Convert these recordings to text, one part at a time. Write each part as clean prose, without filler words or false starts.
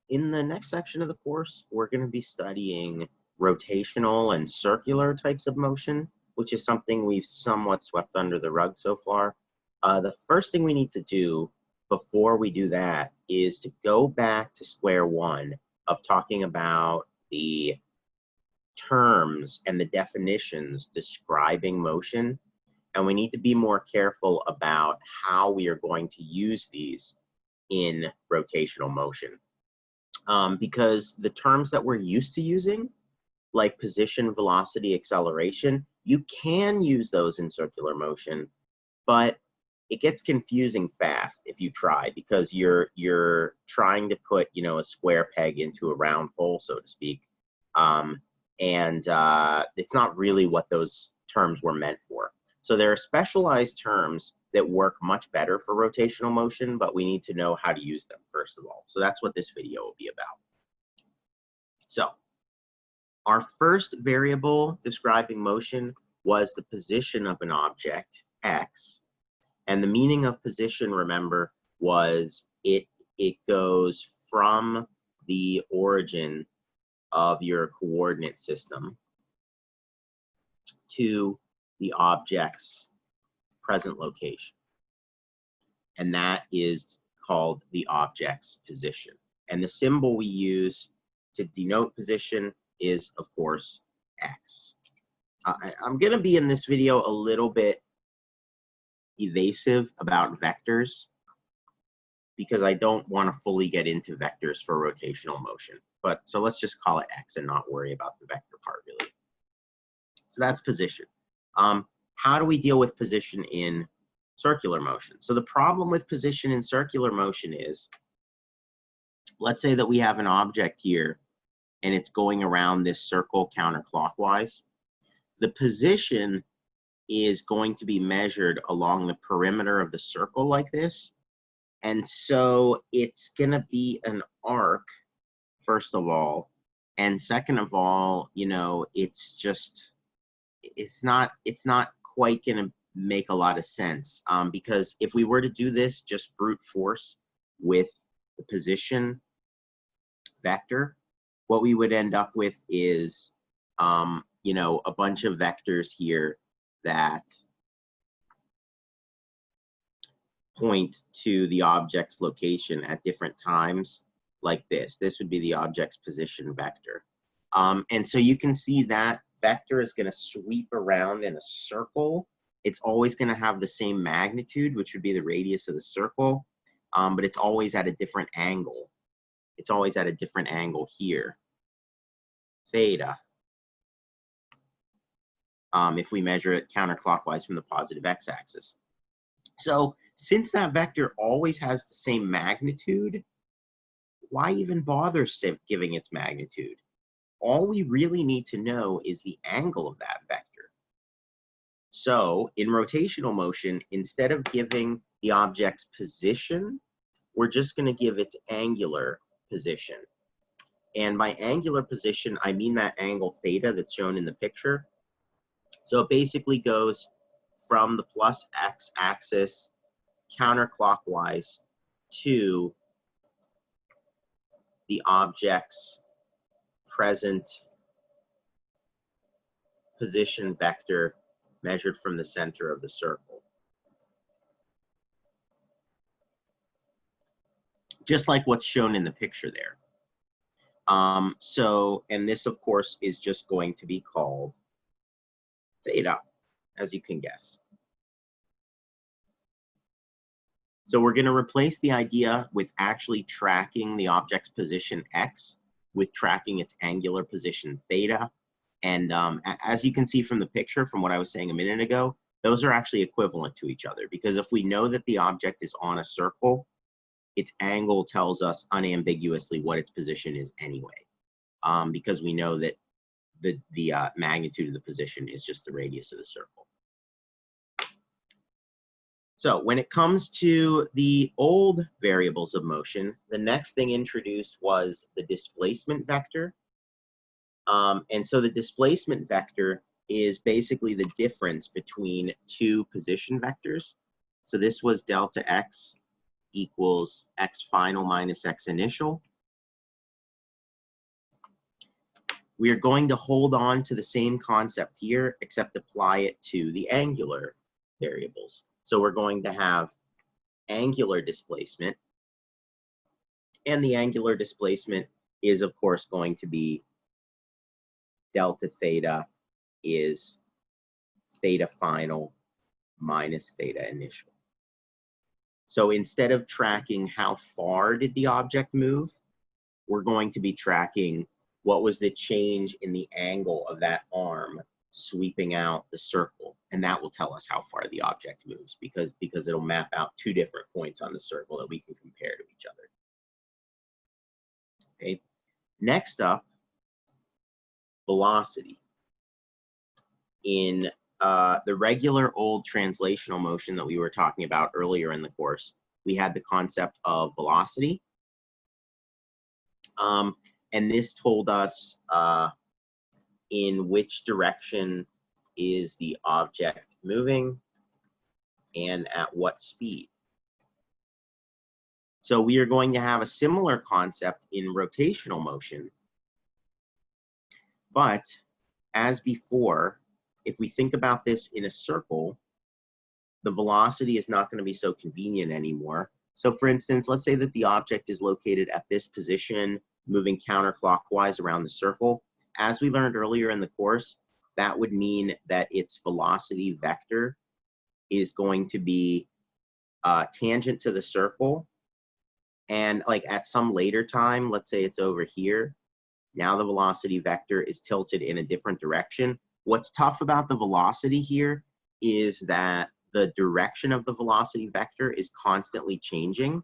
In the next section of the course, we're going to be studying rotational and circular types of motion, which is something we've somewhat swept under the rug so far. The first thing we need to do before we do that is to go back to square one of talking about the terms and the definitions describing motion. And we need to be more careful about how we are going to use these in rotational motion. Because the terms that we're used to using, like position, velocity, acceleration, you can use those in circular motion, but it gets confusing fast if you try, because you're trying to put, you know, a square peg into a round hole, so to speak, and it's not really what those terms were meant for. So there are specialized terms that work much better for rotational motion, but we need to know how to use them first of all. So that's what this video will be about. So our first variable describing motion was the position of an object, x. And the meaning of position, remember, was it goes from the origin of your coordinate system to the object's present location. And that is called the object's position. And the symbol we use to denote position is, of course, x. I'm going to be in this video a little bit evasive about vectors because I don't want to fully get into vectors for rotational motion. But so let's just call it x and not worry about the vector part really. So that's position. How do we deal with position in circular motion? So the problem with position in circular motion is, let's say that we have an object here and it's going around this circle counterclockwise. The position is going to be measured along the perimeter of the circle like this. And so it's going to be an arc, first of all. And second of all, you know, it's not quite going to make a lot of sense, because if we were to do this just brute force with the position vector, what we would end up with is, you know, a bunch of vectors here that point to the object's location at different times, like this. This would be the object's position vector. And so you can see that vector is going to sweep around in a circle. It's always going to have the same magnitude, which would be the radius of the circle, but it's always at a different angle. It's always at a different angle here, theta, if we measure it counterclockwise from the positive x-axis. So since that vector always has the same magnitude, why even bother giving its magnitude? All we really need to know is the angle of that vector. So in rotational motion, instead of giving the object's position, we're just going to give its angular position. And by angular position, I mean that angle theta that's shown in the picture. So it basically goes from the plus x axis counterclockwise to the object's present position vector measured from the center of the circle. Just like what's shown in the picture there. And this, of course, is just going to be called theta, as you can guess. So we're going to replace the idea with actually tracking the object's position x with tracking its angular position theta. And as you can see from the picture, from what I was saying a minute ago, those are actually equivalent to each other, because if we know that the object is on a circle, its angle tells us unambiguously what its position is anyway, because we know that the magnitude of the position is just the radius of the circle. So when it comes to the old variables of motion, the next thing introduced was the displacement vector. And so the displacement vector is basically the difference between two position vectors. So this was delta x equals x final minus x initial. we are going to hold on to the same concept here, except apply it to the angular variables. So we're going to have angular displacement, and the angular displacement is, of course, going to be delta theta is theta final minus theta initial. So instead of tracking how far did the object move, we're going to be tracking what was the change in the angle of that arm sweeping out the circle. And that will tell us how far the object moves because it'll map out two different points on the circle that we can compare to each other. Okay. Next up, velocity. In the regular old translational motion that we were talking about earlier in the course, we had the concept of velocity. And this told us in which direction is the object moving and at what speed. So we are going to have a similar concept in rotational motion. But as before, if we think about this in a circle, the velocity is not going to be so convenient anymore. So for instance, let's say that the object is located at this position, moving counterclockwise around the circle. As we learned earlier in the course, that would mean that its velocity vector is going to be tangent to the circle. And like at some later time, let's say it's over here, now the velocity vector is tilted in a different direction. What's tough about the velocity here is that the direction of the velocity vector is constantly changing.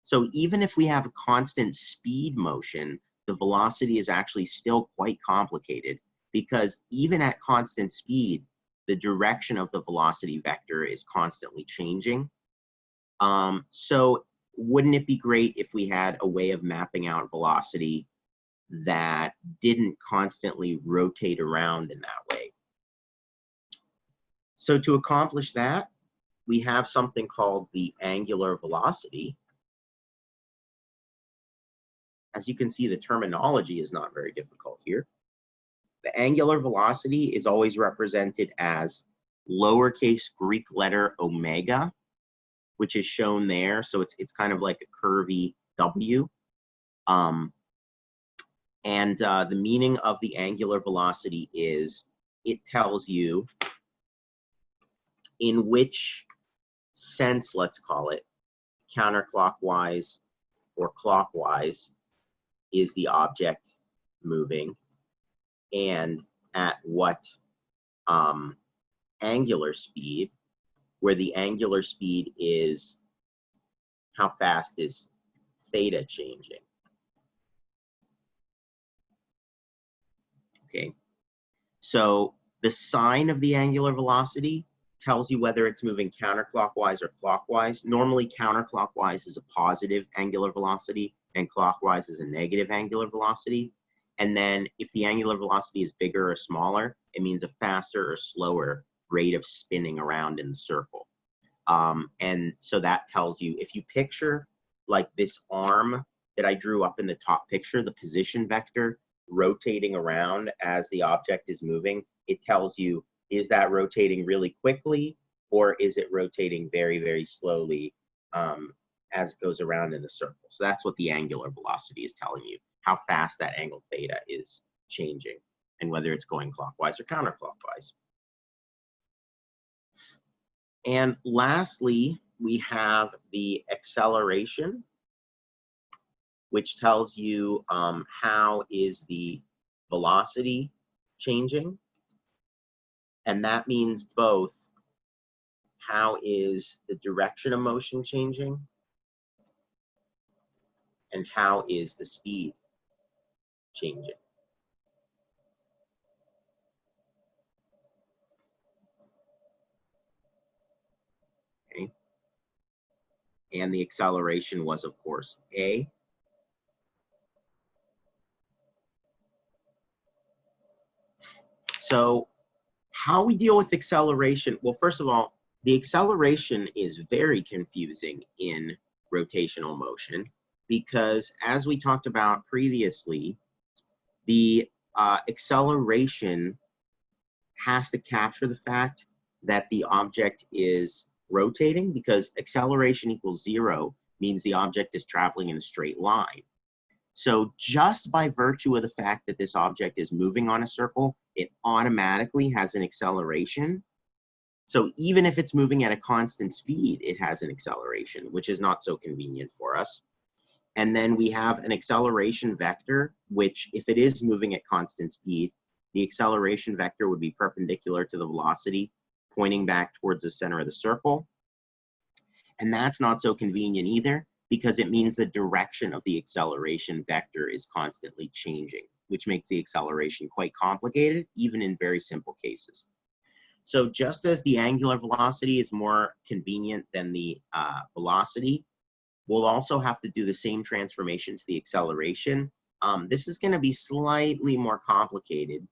So even if we have a constant speed motion, the velocity is actually still quite complicated because even at constant speed, the direction of the velocity vector is constantly changing. So wouldn't it be great if we had a way of mapping out velocity that didn't constantly rotate around in that way? So to accomplish that, we have something called the angular velocity. As you can see, the terminology is not very difficult here. The angular velocity is always represented as lowercase Greek letter omega, which is shown there. So it's kind of like a curvy W. The meaning of the angular velocity is it tells you in which sense, let's call it, counterclockwise or clockwise, is the object moving and at what angular speed, where the angular speed is how fast is theta changing. Okay, so the sign of the angular velocity tells you whether it's moving counterclockwise or clockwise. Normally counterclockwise is a positive angular velocity and clockwise is a negative angular velocity. And then if the angular velocity is bigger or smaller, it means a faster or slower rate of spinning around in the circle. And so that tells you, if you picture like this arm that I drew up in the top picture, the position vector rotating around as the object is moving, it tells you, is that rotating really quickly or is it rotating very, very slowly as it goes around in a circle? So that's what the angular velocity is telling you, how fast that angle theta is changing and whether it's going clockwise or counterclockwise. And lastly, we have the acceleration, which tells you how is the velocity changing. And that means both how is the direction of motion changing and how is the speed changing. Okay. And the acceleration was, of course, A. So how we deal with acceleration, well, first of all, the acceleration is very confusing in rotational motion because as we talked about previously, the acceleration has to capture the fact that the object is rotating, because acceleration equals 0 means the object is traveling in a straight line. So just by virtue of the fact that this object is moving on a circle, it automatically has an acceleration. So even if it's moving at a constant speed, it has an acceleration, which is not so convenient for us. And then we have an acceleration vector, which if it is moving at constant speed, the acceleration vector would be perpendicular to the velocity, pointing back towards the center of the circle. And that's not so convenient either, because it means the direction of the acceleration vector is constantly changing, which makes the acceleration quite complicated, even in very simple cases. So just as the angular velocity is more convenient than the velocity, we'll also have to do the same transformation to the acceleration. This is going to be slightly more complicated.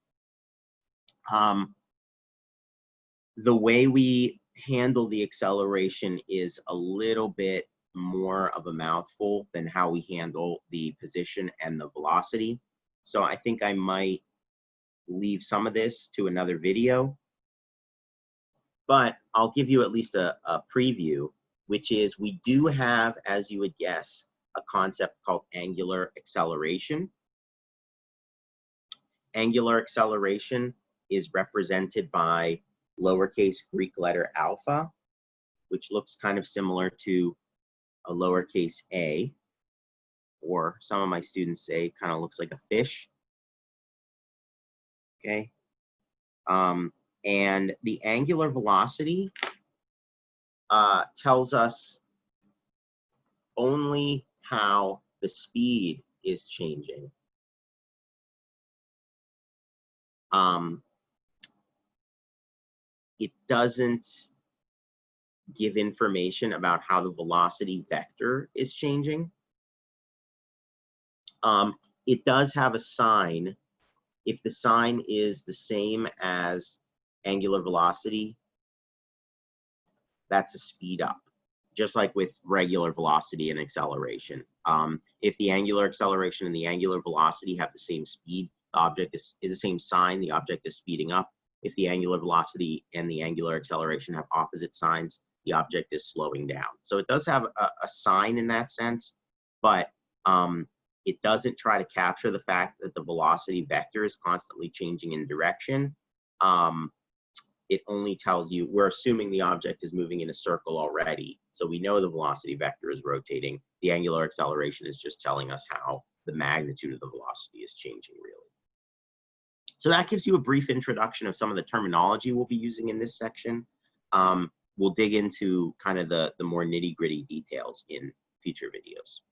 The way we handle the acceleration is a little bit more of a mouthful than how we handle the position and the velocity. So I think I might leave some of this to another video, but I'll give you at least a preview, which is we do have, as you would guess, a concept called angular acceleration. Angular acceleration is represented by lowercase Greek letter alpha, which looks kind of similar to a lowercase a, or some of my students say kind of looks like a fish. Okay. And the angular velocity tells us only how the speed is changing. It doesn't give information about how the velocity vector is changing. It does have a sign. If the sign is the same as angular velocity, that's a speed up, just like with regular velocity and acceleration. If the angular acceleration and the angular velocity have the same speed, the object is the same sign, the object is speeding up. If the angular velocity and the angular acceleration have opposite signs, the object is slowing down. So it does have a sign in that sense, but it doesn't try to capture the fact that the velocity vector is constantly changing in direction. It only tells you, we're assuming the object is moving in a circle already, so we know the velocity vector is rotating. The angular acceleration is just telling us how the magnitude of the velocity is changing, really. So that gives you a brief introduction of some of the terminology we'll be using in this section. We'll dig into kind of the more nitty-gritty details in future videos.